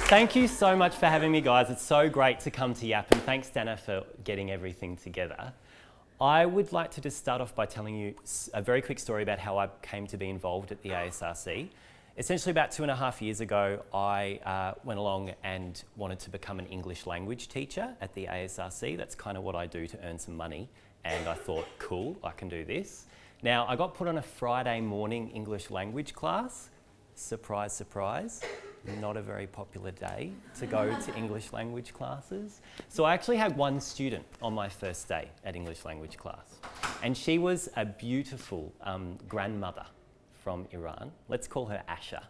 Thank you so much for having me, guys. It's so great to come to Yap, and thanks, Dana, for getting everything together. I would like to just start off by telling you a very quick story about how I came to be involved at the ASRC. Essentially, about 2.5 years ago, I went along and wanted to become an English language teacher at the ASRC. That's kind of what I do to earn some money. And I thought, cool, I can do this. Now, I got put on a Friday morning English language class. Surprise, surprise. Not a very popular day to go to English language classes. So I actually had one student on my first day at English language class. And she was a beautiful grandmother from Iran. Let's call her Asha.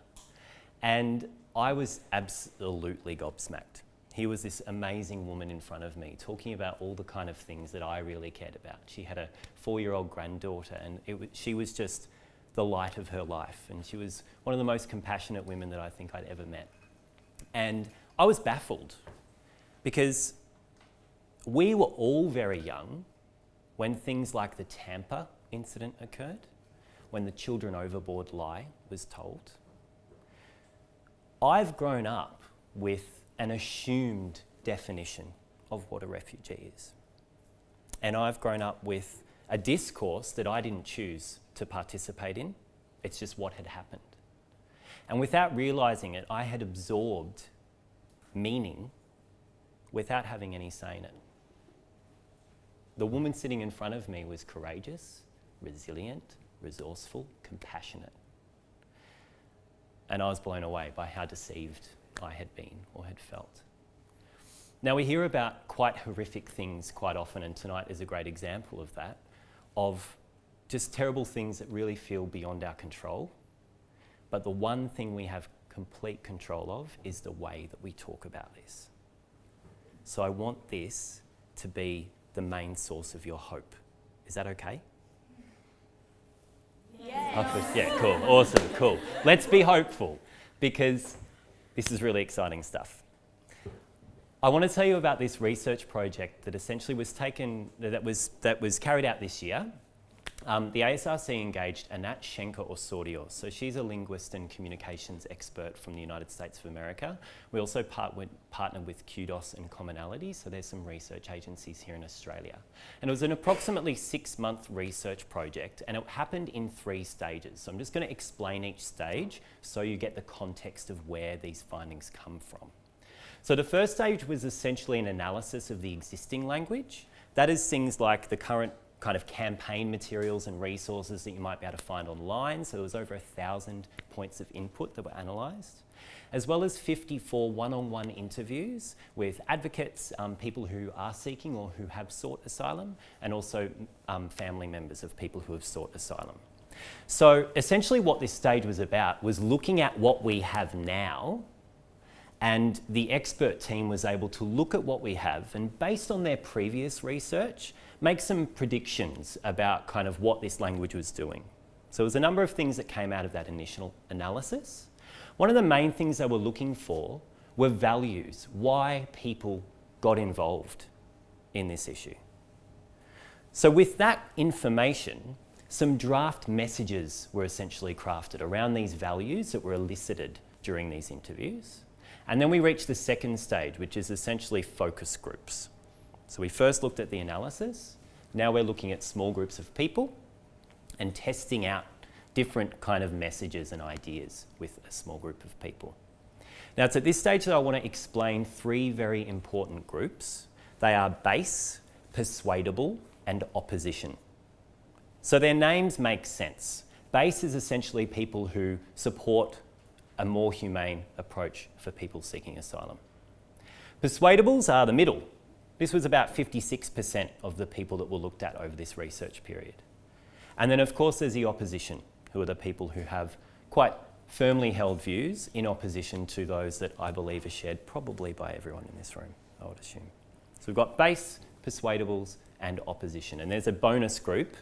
And I was absolutely gobsmacked. Here was this amazing woman in front of me talking about all the kind of things that I really cared about. She had a 4-year-old granddaughter, and she was just the light of her life. And she was one of the most compassionate women that I think I'd ever met. And I was baffled because we were all very young when things like the Tampa incident occurred, when the children overboard lie was told. I've grown up with an assumed definition of what a refugee is. And I've grown up with a discourse that I didn't choose to participate in. It's just what had happened. And without realising it, I had absorbed meaning without having any say in it. The woman sitting in front of me was courageous, resilient, resourceful, compassionate. And I was blown away by how deceived I had been or had felt. Now, we hear about quite horrific things quite often, and tonight is a great example of that, of just terrible things that really feel beyond our control. But the one thing we have complete control of is the way that we talk about this. So I want this to be the main source of your hope. Is that okay? Yes. Yeah, cool, awesome, cool. Let's be hopeful, because this is really exciting stuff. I want to tell you about this research project that essentially was carried out this year. The ASRC engaged Anat Schenker-Osorio. So she's a linguist and communications expert from the United States of America. We also partnered with QDOS and Commonality, so there's some research agencies here in Australia. And it was an approximately 6-month research project, and it happened in 3 stages. So I'm just going to explain each stage so you get the context of where these findings come from. So the first stage was essentially an analysis of the existing language. That is things like the current kind of campaign materials and resources that you might be able to find online. So there was over 1,000 points of input that were analysed, as well as 54 one-on-one interviews with advocates, people who are seeking or who have sought asylum, and also family members of people who have sought asylum. So essentially what this stage was about was looking at what we have now, and the expert team was able to look at what we have and, based on their previous research, make some predictions about kind of what this language was doing. So there was a number of things that came out of that initial analysis. One of the main things they were looking for were values, why people got involved in this issue. So with that information, some draft messages were essentially crafted around these values that were elicited during these interviews. And then we reached the second stage, which is essentially focus groups. So we first looked at the analysis. Now we're looking at small groups of people and testing out different kind of messages and ideas with a small group of people. Now it's at this stage that I want to explain 3 very important groups. They are base, persuadable, and opposition. So their names make sense. Base is essentially people who support a more humane approach for people seeking asylum. Persuadables are the middle. This was about 56% of the people that were looked at over this research period. And then of course there's the opposition, who are the people who have quite firmly held views in opposition to those that I believe are shared probably by everyone in this room, I would assume. So we've got base, persuadables, and opposition. And there's a bonus group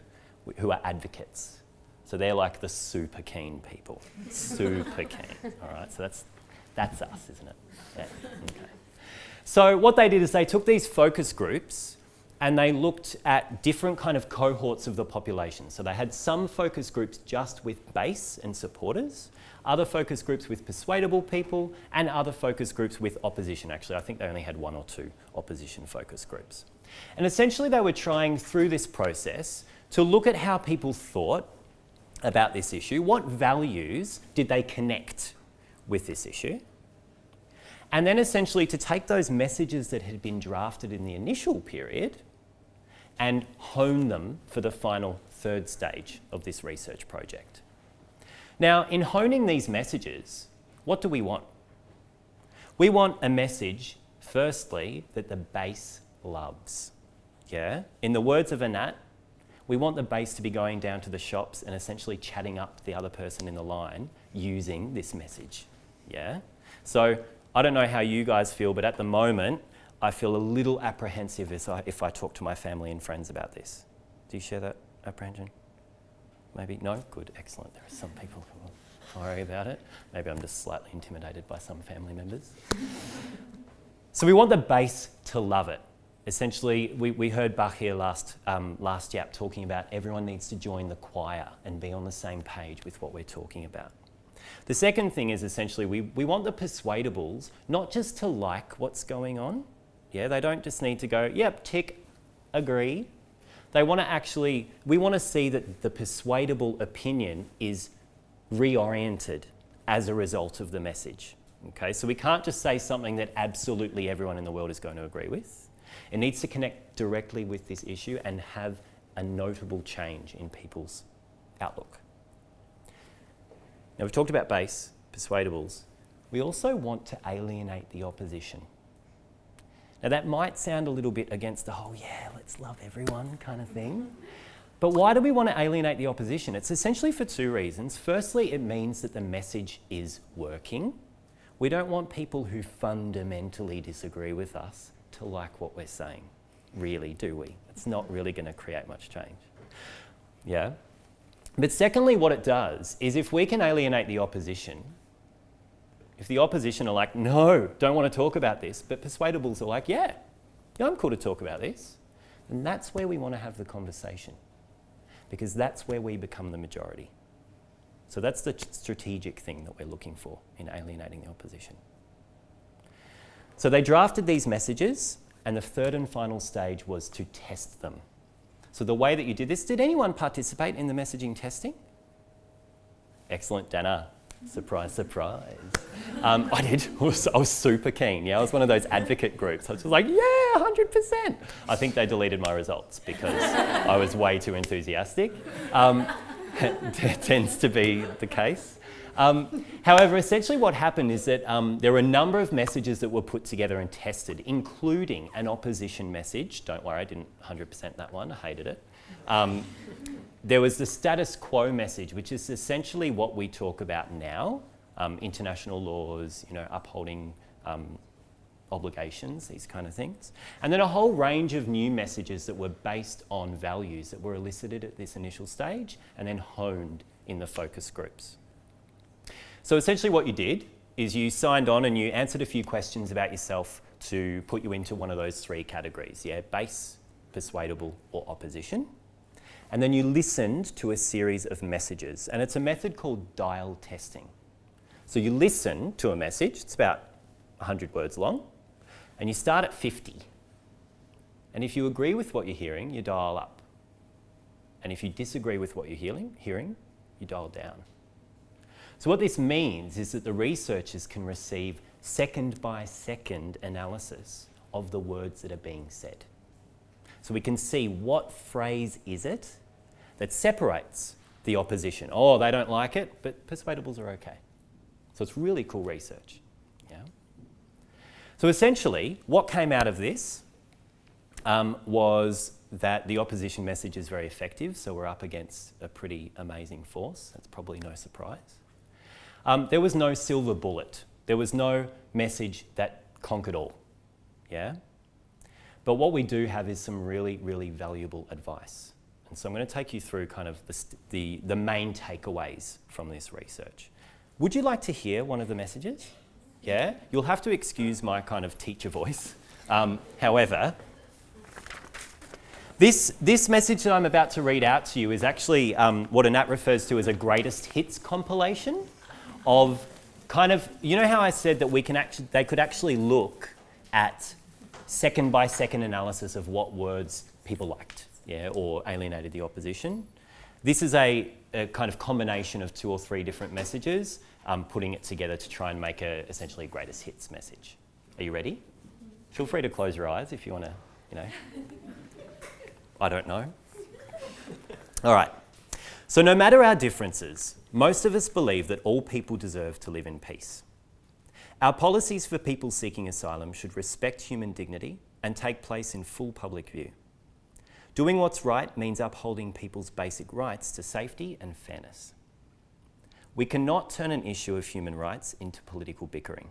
who are advocates. So they're like the super keen people, super keen. All right, so that's us, isn't it? Yeah, okay. So what they did is they took these focus groups and they looked at different kind of cohorts of the population. So they had some focus groups just with base and supporters, other focus groups with persuadable people, and other focus groups with opposition. Actually, I think they only had 1 or 2 opposition focus groups. And essentially they were trying through this process to look at how people thought about this issue, what values did they connect with this issue, and then essentially to take those messages that had been drafted in the initial period and hone them for the final 3rd stage of this research project. Now, in honing these messages, what do we want? We want a message, firstly, that the base loves. Yeah? In the words of Anat, we want the base to be going down to the shops and essentially chatting up the other person in the line using this message. Yeah? So I don't know how you guys feel, but at the moment, I feel a little apprehensive if I talk to my family and friends about this. Do you share that apprehension? Maybe? No? Good, excellent. There are some people who worry about it. Maybe I'm just slightly intimidated by some family members. So we want the base to love it. Essentially, we heard Bach here last yap talking about everyone needs to join the choir and be on the same page with what we're talking about. The second thing is essentially we want the persuadables not just to like what's going on. Yeah, they don't just need to go, yep, tick, agree. They want to actually, we want to see that the persuadable opinion is reoriented as a result of the message. Okay, so we can't just say something that absolutely everyone in the world is going to agree with. It needs to connect directly with this issue and have a notable change in people's outlook. Now we've talked about base, persuadables. We also want to alienate the opposition. Now that might sound a little bit against the whole, yeah, let's love everyone kind of thing. But why do we want to alienate the opposition? It's essentially for 2 reasons. Firstly, it means that the message is working. We don't want people who fundamentally disagree with us to like what we're saying, really, do we? It's not really going to create much change. Yeah? But secondly, what it does is if we can alienate the opposition, if the opposition are like, no, don't want to talk about this, but persuadables are like, yeah, I'm cool to talk about this, then that's where we want to have the conversation, because that's where we become the majority. So that's the strategic thing that we're looking for in alienating the opposition. So they drafted these messages, and the 3rd and final stage was to test them. So the way that you did this, did anyone participate in the messaging testing? Excellent, Dana. Surprise, surprise. I did. I was super keen. Yeah, I was one of those advocate groups. I was just like, yeah, 100%. I think they deleted my results because I was way too enthusiastic. It tends to be the case. However, essentially what happened is that there were a number of messages that were put together and tested, including an opposition message. Don't worry, I didn't 100% that one. I hated it. There was the status quo message, which is essentially what we talk about now, international laws, upholding obligations, these kind of things. And then a whole range of new messages that were based on values that were elicited at this initial stage and then honed in the focus groups. So essentially what you did is you signed on and you answered a few questions about yourself to put you into one of those 3 categories, yeah, base, persuadable, or opposition. And then you listened to a series of messages, and it's a method called dial testing. So you listen to a message, it's about 100 words long, and you start at 50. And if you agree with what you're hearing, you dial up. And if you disagree with what you're hearing, you dial down. So what this means is that the researchers can receive second-by-second analysis of the words that are being said. So we can see what phrase is it that separates the opposition. Oh, they don't like it, but persuadables are okay. So it's really cool research. Yeah. So essentially, what came out of this was that the opposition message is very effective, so we're up against a pretty amazing force. That's probably no surprise. There was no silver bullet. There was no message that conquered all. Yeah? But what we do have is some really, really valuable advice. And so I'm going to take you through kind of the main takeaways from this research. Would you like to hear one of the messages? Yeah? You'll have to excuse my kind of teacher voice. However, This message that I'm about to read out to you is actually what Anat refers to as a greatest hits compilation of kind of, you know how I said that they could actually look at second by second analysis of what words people liked, yeah, or alienated the opposition. This is a kind of combination of 2 or 3 different messages, putting it together to try and make essentially a greatest hits message. Are you ready? Feel free to close your eyes if you want to, I don't know. All right. So no matter our differences, most of us believe that all people deserve to live in peace. Our policies for people seeking asylum should respect human dignity and take place in full public view. Doing what's right means upholding people's basic rights to safety and fairness. We cannot turn an issue of human rights into political bickering.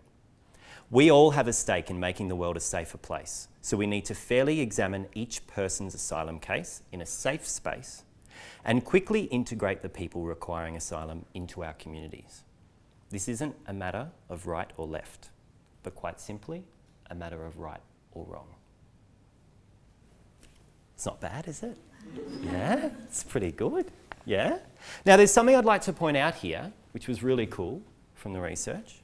We all have a stake in making the world a safer place, so we need to fairly examine each person's asylum case in a safe space and quickly integrate the people requiring asylum into our communities. This isn't a matter of right or left, but quite simply a matter of right or wrong. It's not bad, is it? Yeah, it's pretty good. Yeah? Now, there's something I'd like to point out here, which was really cool from the research.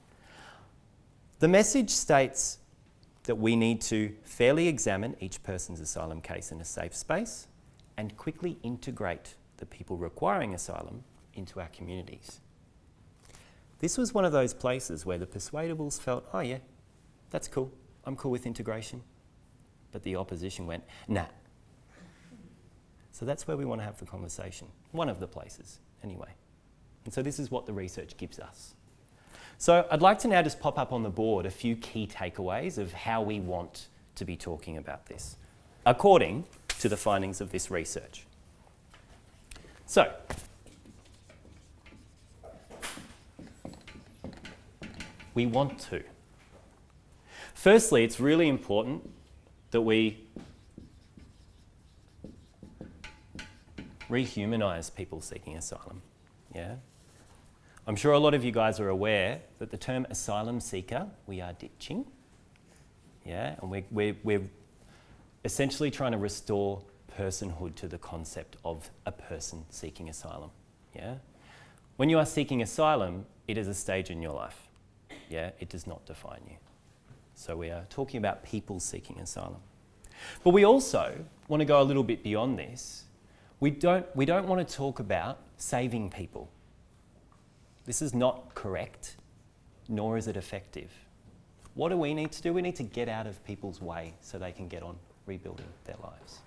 The message states that we need to fairly examine each person's asylum case in a safe space and quickly integrate the people requiring asylum into our communities. This was one of those places where the persuadables felt, oh yeah, that's cool, I'm cool with integration. But the opposition went, nah. So that's where we want to have the conversation. One of the places, anyway. And so this is what the research gives us. So I'd like to now just pop up on the board a few key takeaways of how we want to be talking about this, according to the findings of this research. So, we want to. Firstly, it's really important that we rehumanise people seeking asylum. Yeah? I'm sure a lot of you guys are aware that the term asylum seeker we are ditching. Yeah? And we're essentially trying to restore personhood to the concept of a person seeking asylum. Yeah? When you are seeking asylum, it is a stage in your life. Yeah? It does not define you. So we are talking about people seeking asylum. But we also want to go a little bit beyond this. We don't want to talk about saving people. This is not correct, nor is it effective. What do we need to do? We need to get out of people's way so they can get on rebuilding their lives.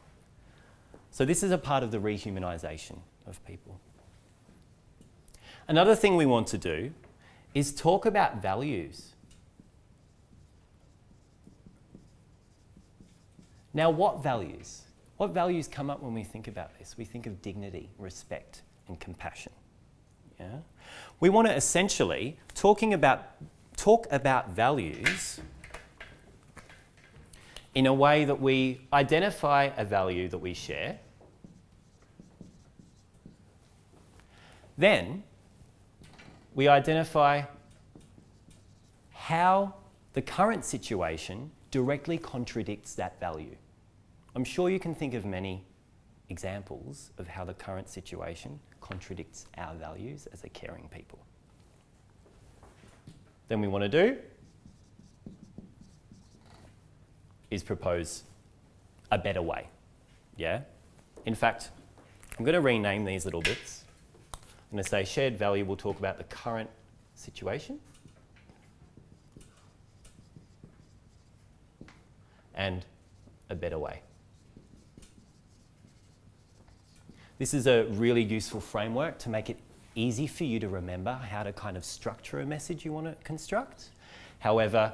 So this is a part of the rehumanisation of people. Another thing we want to do is talk about values. Now, what values? What values come up when we think about this? We think of dignity, respect, and compassion. Yeah? We want to essentially talk about values in a way that we identify a value that we share. Then we identify how the current situation directly contradicts that value. I'm sure you can think of many examples of how the current situation contradicts our values as a caring people. Then we want to do is propose a better way. Yeah? In fact, I'm going to rename these little bits. I'm going to say shared value, we'll talk about the current situation. And a better way. This is a really useful framework to make it easy for you to remember how to kind of structure a message you want to construct. However,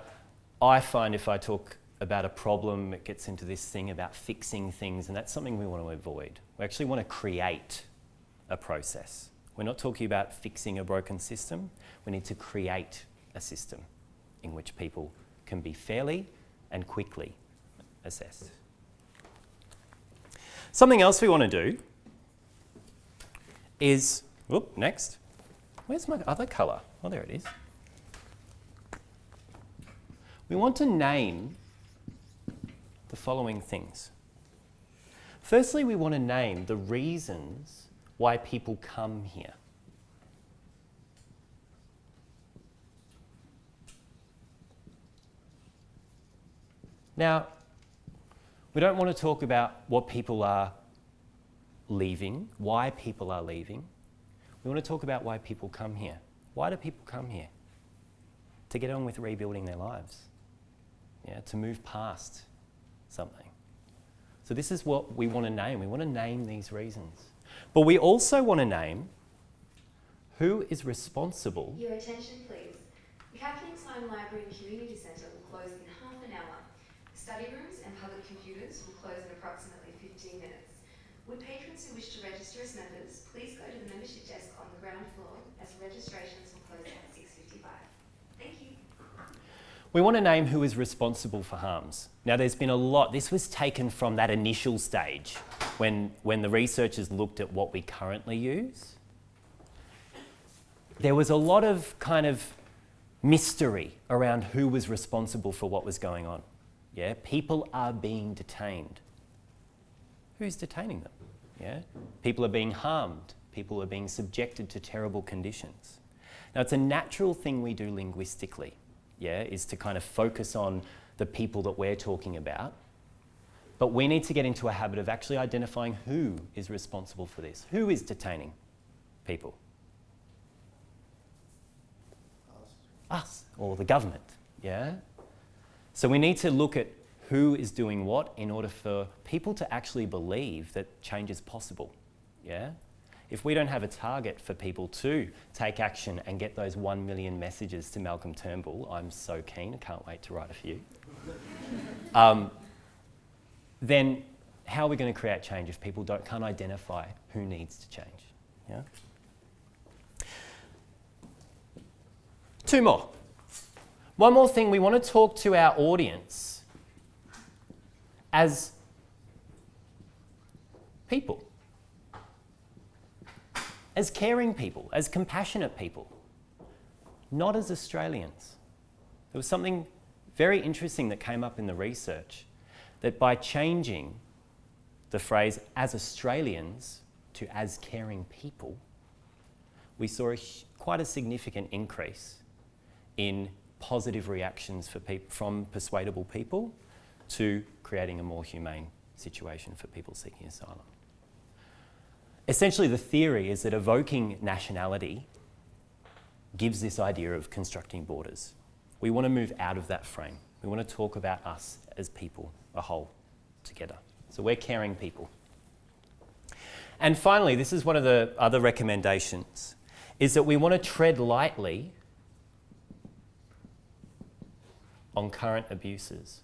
I find if I talk about a problem, it gets into this thing about fixing things, and that's something we want to avoid. We actually want to create a process. We're not talking about fixing a broken system. We need to create a system in which people can be fairly and quickly assessed. Something else we want to do is, next. Where's my other colour? Oh, there it is. We want to name the following things. Firstly, we want to name the reasons why people come here. Now, we don't want to talk about what people are leaving, why people are leaving. We want to talk about why people come here. Why do people come here? To get on with rebuilding their lives. Yeah, to move past something. So this is what we want to name. We want to name these reasons. But we also want to name who is responsible. Your attention, please. The Kathleen Stein Library and Community Centre will close in half an hour. Study rooms and public computers will close in approximately 15 minutes. Would patrons who wish to register as members, please go to the membership desk on the ground floor as registrations will close at 6:55. Thank you. We want to name who is responsible for harms. Now there's been a lot, this was taken from that initial stage when the researchers looked at what we currently use. There was a lot of kind of mystery around who was responsible for what was going on. Yeah, people are being detained. Who's detaining them? Yeah, people are being harmed. People are being subjected to terrible conditions. Now it's a natural thing we do linguistically, yeah, is to kind of focus on the people that we're talking about. But we need to get into a habit of actually identifying who is responsible for this. Who is detaining people? Us, or the government, yeah? So we need to look at who is doing what in order for people to actually believe that change is possible, yeah? If we don't have a target for people to take action and get those 1 million messages to Malcolm Turnbull, I'm so keen, I can't wait to write a few, then how are we going to create change if people can't identify who needs to change, yeah? 2 more. One more thing, we want to talk to our audience as people, as caring people, as compassionate people, not as Australians. There was something very interesting that came up in the research, that by changing the phrase as Australians to as caring people, we saw quite a significant increase in positive reactions from persuadable people to creating a more humane situation for people seeking asylum. Essentially, the theory is that evoking nationality gives this idea of constructing borders. We want to move out of that frame. We want to talk about us as people, a whole, together. So we're caring people. And finally, this is one of the other recommendations, is that we want to tread lightly on current abuses.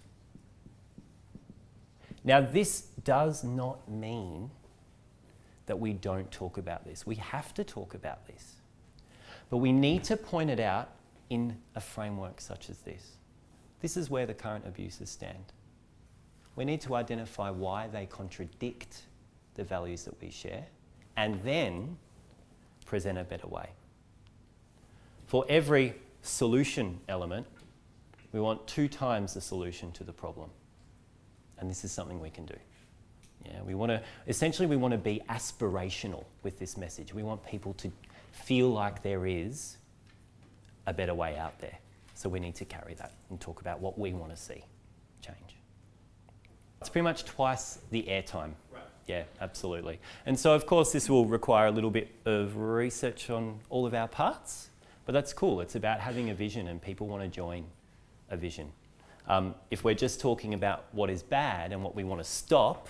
Now, this does not mean that we don't talk about this. We have to talk about this. But we need to point it out in a framework such as this. This is where the current abuses stand. We need to identify why they contradict the values that we share and then present a better way. For every solution element, we want 2 times the solution to the problem. And this is something we can do. Yeah, we want to be aspirational with this message. We want people to feel like there is a better way out there. So we need to carry that and talk about what we want to see change. It's pretty much twice the airtime. Right. Yeah, absolutely. And so of course this will require a little bit of research on all of our parts, but that's cool. It's about having a vision and people want to join a vision. If we're just talking about what is bad and what we want to stop,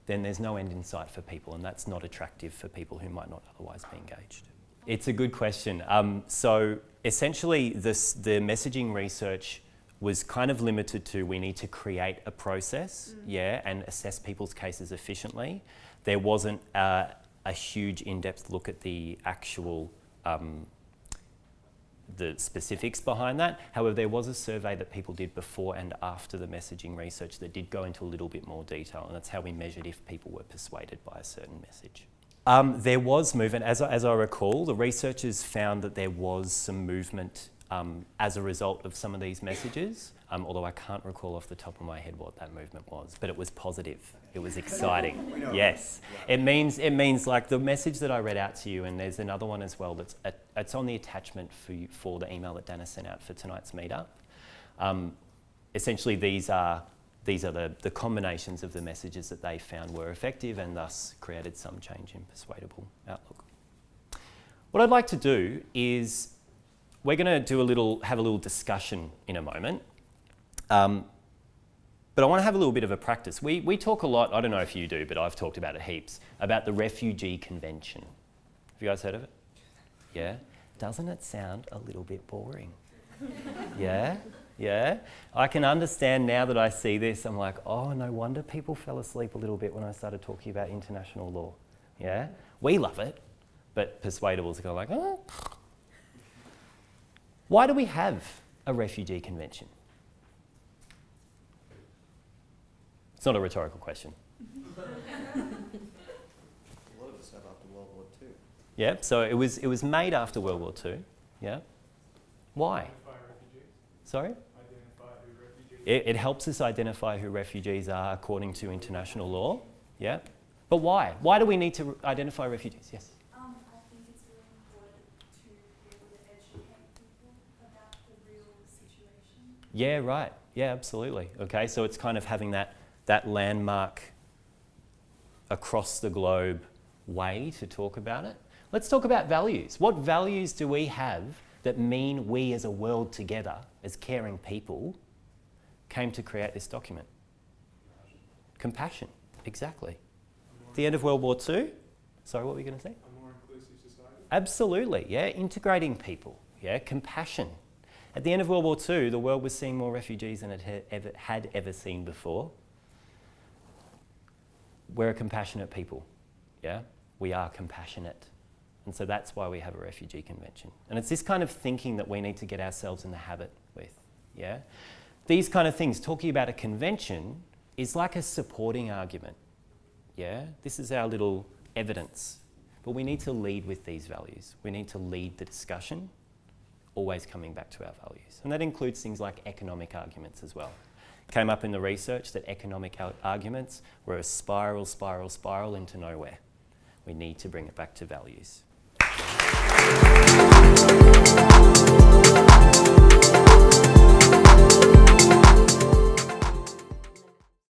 then there's no end in sight for people, and that's not attractive for people who might not otherwise be engaged. It's a good question. So essentially the messaging research was kind of limited to we need to create a process, yeah, and assess people's cases efficiently. There wasn't a huge in-depth look at the actual the specifics behind that. However, there was a survey that people did before and after the messaging research that did go into a little bit more detail, and that's how we measured if people were persuaded by a certain message. There was movement, as I recall, the researchers found that there was some movement as a result of some of these messages, although I can't recall off the top of my head what that movement was, but it was positive. It was exciting. Yes. It means like the message that I read out to you, and there's another one as well it's on the attachment for the email that Dana sent out for tonight's meetup. Essentially, these are the combinations of the messages that they found were effective and thus created some change in persuadable outlook. What I'd like to do is we're going to have a little discussion in a moment, but I want to have a little bit of a practice. We talk a lot, I don't know if you do, but I've talked about it heaps, about the Refugee Convention. Have you guys heard of it? Yeah? Doesn't it sound a little bit boring? Yeah? Yeah? I can understand now that I see this, I'm like, oh, no wonder people fell asleep a little bit when I started talking about international law. Yeah? We love it, but persuadables go like, oh. Why do we have a Refugee Convention? It's not a rhetorical question. A lot of us have after World War II. Yeah, so it was made after World War II. Yeah. Why? Identify refugees. Sorry? Identify who refugees It helps us identify who refugees are according to international law. Yeah. But why? Why do we need to identify refugees? Yes. I think it's really important to be able to educate people about the real situation. Yeah, right. Yeah, absolutely. Okay, so it's kind of having that landmark across the globe way to talk about it. Let's talk about values. What values do we have that mean we as a world together, as caring people, came to create this document? Compassion, exactly. The end of World War II? Sorry, what were you going to say? a more inclusive society. Absolutely, yeah, integrating people, yeah, compassion. At the end of World War II, the world was seeing more refugees than it had ever seen before. We're a compassionate people, yeah? We are compassionate. And so that's why we have a Refugee Convention. And it's this kind of thinking that we need to get ourselves in the habit with, yeah? These kind of things, talking about a convention is like a supporting argument, yeah? This is our little evidence. But we need to lead with these values. We need to lead the discussion, always coming back to our values. And that includes things like economic arguments as well. Came up in the research that economic arguments were a spiral into nowhere. We need to bring it back to values.